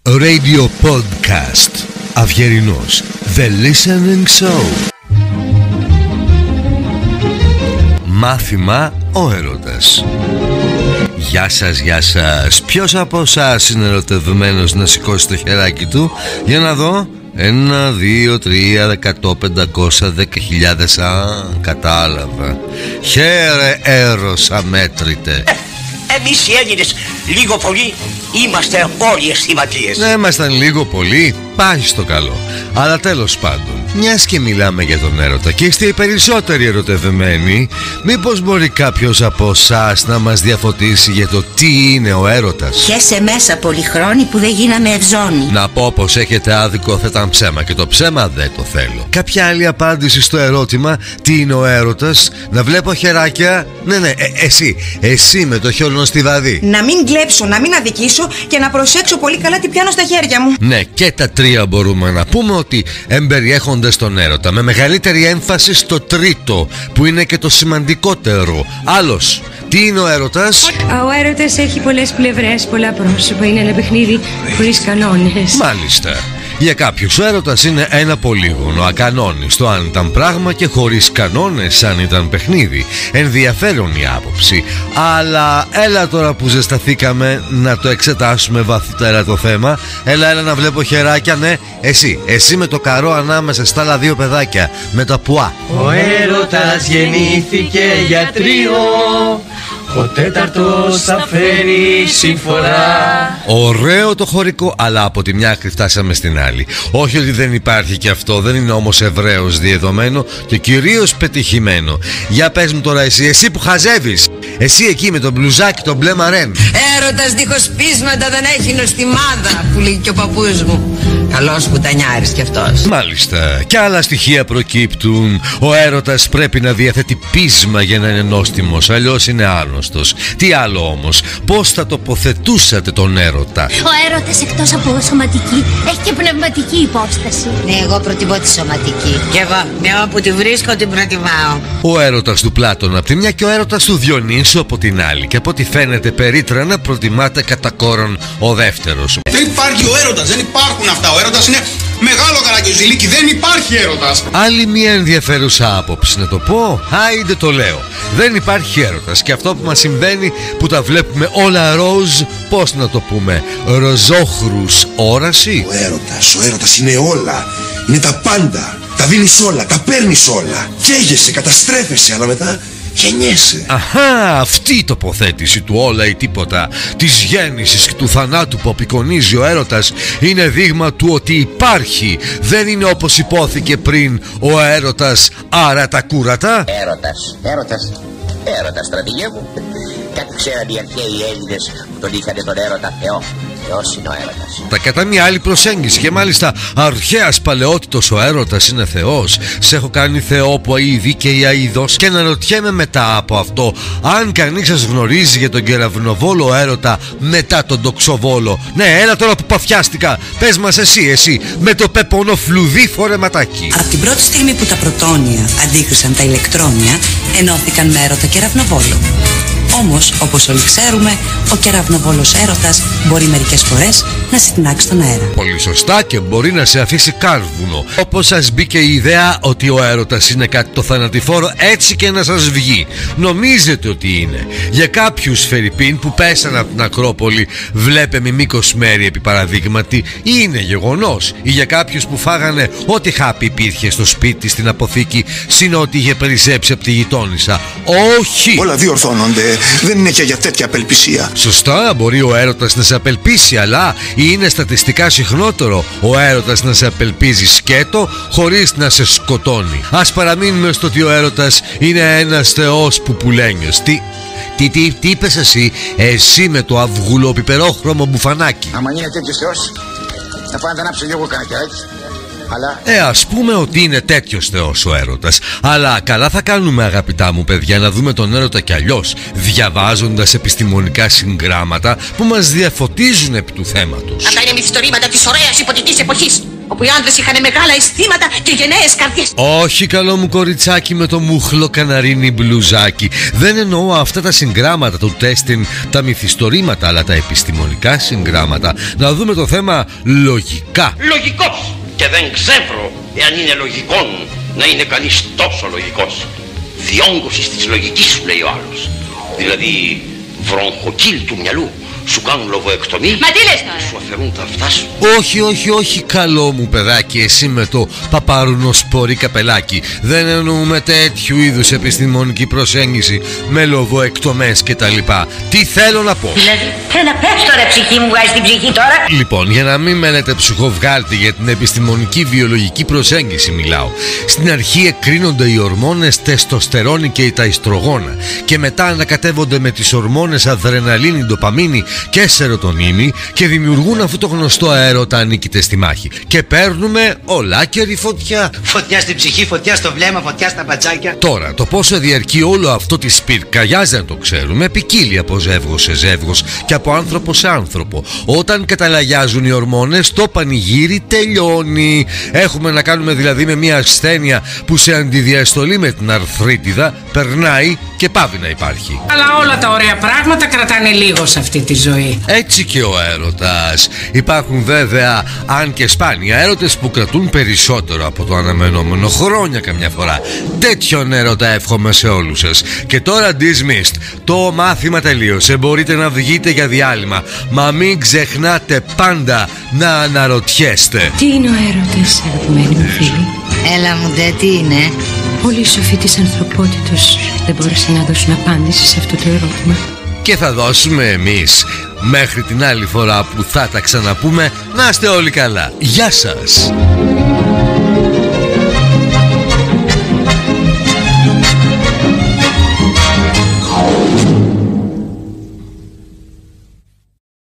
Radio Podcast Αυγερινός The Listening Show. Μάθημα ο έρωτας. Γεια σας, γεια σας. Ποιος από εσάς είναι ερωτευμένος να σηκώσει το χεράκι του? Για να δω. 1, 2, 3, 100, 500, 10.000. Κατάλαβα. Χαίρε έρος αμέτρητε. Εμείς οι Έλληνες λίγο πολύ είμαστε όλοι αισθηματίες. Ναι, ήμασταν λίγο πολύ, πάει στο καλό. Αλλά τέλος πάντων, μιας και μιλάμε για τον έρωτα και είστε οι περισσότεροι ερωτευμένοι, μήπως μπορεί κάποιος από εσάς να μας διαφωτίσει για το τι είναι ο έρωτας? Και σε μέσα πολυχρόνοι που δεν γίναμε ευζώνοι. Να πω πως έχετε άδικο, θα ήταν ψέμα και το ψέμα δεν το θέλω. Κάποια άλλη απάντηση στο ερώτημα τι είναι ο έρωτας? Να βλέπω χεράκια. Ναι, εσύ με το χιονοστιβαδί. Να μην κλέψω, να μην αδικήσω και να προσέξω πολύ καλά τι πιάνω στα χέρια μου. Ναι, και τα τρία μπορούμε να πούμε ότι εμπεριέχονται στον έρωτα, με μεγαλύτερη έμφαση στο τρίτο που είναι και το σημαντικότερο. Άλλος, τι είναι ο έρωτας? Ο έρωτας έχει πολλές πλευρές, πολλά πρόσωπα. Είναι ένα παιχνίδι χωρίς κανόνες. Μάλιστα. Για κάποιους ο έρωτας είναι ένα πολύγωνο, ακανόνιστο αν ήταν πράγμα και χωρίς κανόνες αν ήταν παιχνίδι. Ενδιαφέρον η άποψη. Αλλά έλα τώρα που ζεσταθήκαμε να το εξετάσουμε βαθύτερα το θέμα. Έλα να βλέπω χεράκια. Ναι, εσύ με το καρό ανάμεσα στα άλλα δύο παιδάκια, με τα πουά. Ο έρωτας γεννήθηκε για τρίο, ο τέταρτος θα φέρει συμφορά. Ωραίο το χωρικό, αλλά από τη μια άκρη φτάσαμε στην άλλη. Όχι ότι δεν υπάρχει και αυτό, δεν είναι όμως ευρέως διεδομένο και κυρίως πετυχημένο. Για πες μου τώρα εσύ που χαζεύεις, εσύ εκεί με τον μπλουζάκι τον μπλε μαρέν. Έρωτας δίχως πείσματα δεν έχει νοστιμάδα, που λέει και ο παππούς μου. Καλός πουτανιάρης κι αυτός. Μάλιστα, και άλλα στοιχεία προκύπτουν. Ο έρωτας πρέπει να διαθέτει πείσμα για να είναι νόστιμος, αλλιώς είναι άγνωστος. Τι άλλο όμως, πώς θα τοποθετούσατε τον έρωτα? Ο έρωτας εκτός από σωματική έχει και πνευματική υπόσταση. Ναι, εγώ προτιμώ τη σωματική. Κι εγώ, μια όπου τη βρίσκω την προτιμάω. Ο έρωτας του Πλάτωνα από τη μια και ο έρωτας του Διονύσου από την άλλη. Και από ό,τι φαίνεται περίτρανα προτιμάται κατά κόρον ο δεύτερος. Δεν υπάρχει ο έρωτας, δεν υπάρχουν αυτά. Ο έρωτας είναι μεγάλο καραγκιόζηλίκι, δεν υπάρχει έρωτας. Άλλη μια ενδιαφέρουσα άποψη να το πω. Άιντε το λέω. Δεν υπάρχει έρωτας. Και αυτό που μας συμβαίνει που τα βλέπουμε όλα ροζ, πώς να το πούμε, ροζόχρους όραση. Ο έρωτας είναι όλα. Είναι τα πάντα. Τα δίνεις όλα, τα παίρνεις όλα. Καίγεσαι, καταστρέφεσαι, αλλά μετά γεννιέσαι. Αχα, αυτή η τοποθέτηση του όλα ή τίποτα, της γέννησης και του θανάτου που απεικονίζει ο έρωτας, είναι δείγμα του ότι υπάρχει. Δεν είναι όπως υπόθηκε πριν ο έρωτας άρα τα κούρατα. Έρωτας, στρατηγέ μου. Κάτι ξέραν οι αρχαίοι Έλληνες που τον είχανε τον έρωτα Θεό. Θεός είναι ο έρωτας. Τα κατά μια άλλη προσέγγιση και μάλιστα αρχαίας παλαιότητος ο έρωτας είναι Θεός. Σε έχω κάνει Θεό που αηδεί και η αηδός. Και να ρωτιέμαι μετά από αυτό, αν κανείς σας γνωρίζει για τον κεραυνοβόλο έρωτα μετά τον τοξοβόλο. Ναι, έλα τώρα που παθιάστηκα. Πες μας εσύ με το πεπονό φλουδί φορεματάκι. Από την πρώτη στιγμή που τα πρωτόνια αντίκρισαν τα ηλεκτρόνια, ενώθηκαν με έρωτα κεραυνοβόλο. Όμως, όπως όλοι ξέρουμε, ο κεραυνοβόλος έρωτας μπορεί μερικές φορές να σε τεινάξει στον αέρα. Πολύ σωστά, και μπορεί να σε αφήσει κάρβουνο. Όπως σας μπήκε η ιδέα ότι ο έρωτας είναι κάτι το θανατηφόρο, έτσι και να σας βγει. Νομίζετε ότι είναι. Για κάποιους φερρυπίν που πέσαν από την Ακρόπολη, βλέπε μημίκος μέρη επί παραδείγματι, είναι γεγονός. Ή για κάποιους που φάγανε ό,τι χάπι υπήρχε στο σπίτι, στην αποθήκη, συν ό,τι είχε περισσέψει από τη γειτόνισσα. Όχι! Όλα διορθώνονται. Δεν είναι και για τέτοια απελπισία. Σωστά, μπορεί ο έρωτας να σε απελπίσει, αλλά είναι στατιστικά συχνότερο ο έρωτας να σε απελπίζει σκέτο χωρίς να σε σκοτώνει. Ας παραμείνουμε στο ότι ο έρωτας είναι ένας θεός που πουλένιος. Τι είπες εσύ με το αυγουλοπιπερόχρωμο μπουφανάκι? Άμα είναι τέτοιος Θεός, θα πάω να τα ανάψω λίγο κανένα κεράκι. Ας πούμε ότι είναι τέτοιος θεός ο έρωτας. Αλλά καλά θα κάνουμε, αγαπητά μου παιδιά, να δούμε τον έρωτα κι αλλιώς, διαβάζοντας επιστημονικά συγγράμματα που μας διαφωτίζουν επί του θέματος. Αυτά είναι μυθιστορήματα της ωραίας υποτικής εποχής. όπου οι άντρες είχαν μεγάλα αισθήματα και γενναίες καρδιές. Όχι, καλό μου κοριτσάκι με το μούχλο καναρίνι μπλουζάκι. Δεν εννοώ αυτά τα συγγράμματα του τέστην, τα μυθιστορήματα, αλλά τα επιστημονικά συγγράμματα. Να δούμε το θέμα λογικά. Λογικός! Και δεν ξέρω εάν είναι λογικόν να είναι κανείς τόσο λογικός. Διόγκωση της λογικής σου, λέει ο άλλος. Δηλαδή βρονχοκύλ του μυαλού. Σου κάνουν λοβοεκτομή. Μα τι λες τώρα? Σου αφαιρούν τα αυτά σου. Όχι, καλό μου παιδάκι, εσύ με το παπάρουνο σπορί καπελάκι. Δεν εννοούμε τέτοιου είδους επιστημονική προσέγγιση με λοβοεκτομές και τα λοιπά. Τι θέλω να πω? Δηλαδή, να πες τώρα ψυχή μου, βγάζει την ψυχή τώρα. Λοιπόν, για να μην μένετε ψυχοβγάλτη, για την επιστημονική βιολογική προσέγγιση μιλάω. Στην αρχή εκκρίνονται οι ορμόνες τεστοστερόνη και τα ιστρογόνα και μετά ανακατεύονται με τις ορμόνες αδρεναλίνη, ντοπαμίνη και σερωτονίνη και δημιουργούν αυτό το γνωστό αέρωτα ανήκειται στη μάχη. Και παίρνουμε ολάκερη φωτιά. Φωτιά στην ψυχή, φωτιά στο βλέμμα, φωτιά στα πατσάκια. Τώρα, το πόσο διαρκεί όλο αυτό της πυρκαγιάς δεν το ξέρουμε. Ποικίλει από ζεύγος σε ζεύγος και από άνθρωπο σε άνθρωπο. Όταν καταλαγιάζουν οι ορμόνες, το πανηγύρι τελειώνει. Έχουμε να κάνουμε δηλαδή με μια ασθένεια που σε αντιδιαστολή με την αρθρίτιδα περνάει και πάβει να υπάρχει. Αλλά όλα τα ωραία πράγματα κρατάνε λίγο σε αυτή τη ζωή. Έτσι και ο έρωτας. Υπάρχουν βέβαια, αν και σπάνια, έρωτες που κρατούν περισσότερο από το αναμενόμενο, χρόνια καμιά φορά. Τέτοιον έρωτα εύχομαι σε όλους σας. Και τώρα dismissed. Το μάθημα τελείωσε. Μπορείτε να βγείτε για διάλειμμα. Μα μην ξεχνάτε πάντα να αναρωτιέστε. Τι είναι ο έρωτας, αγαπημένοι μου φίλοι? Έλα μου ντε, τι είναι? Όλοι οι σοφοί της ανθρωπότητος δεν μπόρεσαν να δώσουν απάντηση σε αυτό το ερώτημα. Και θα δώσουμε εμείς. Μέχρι την άλλη φορά που θα τα ξαναπούμε, να είστε όλοι καλά. Γεια σας.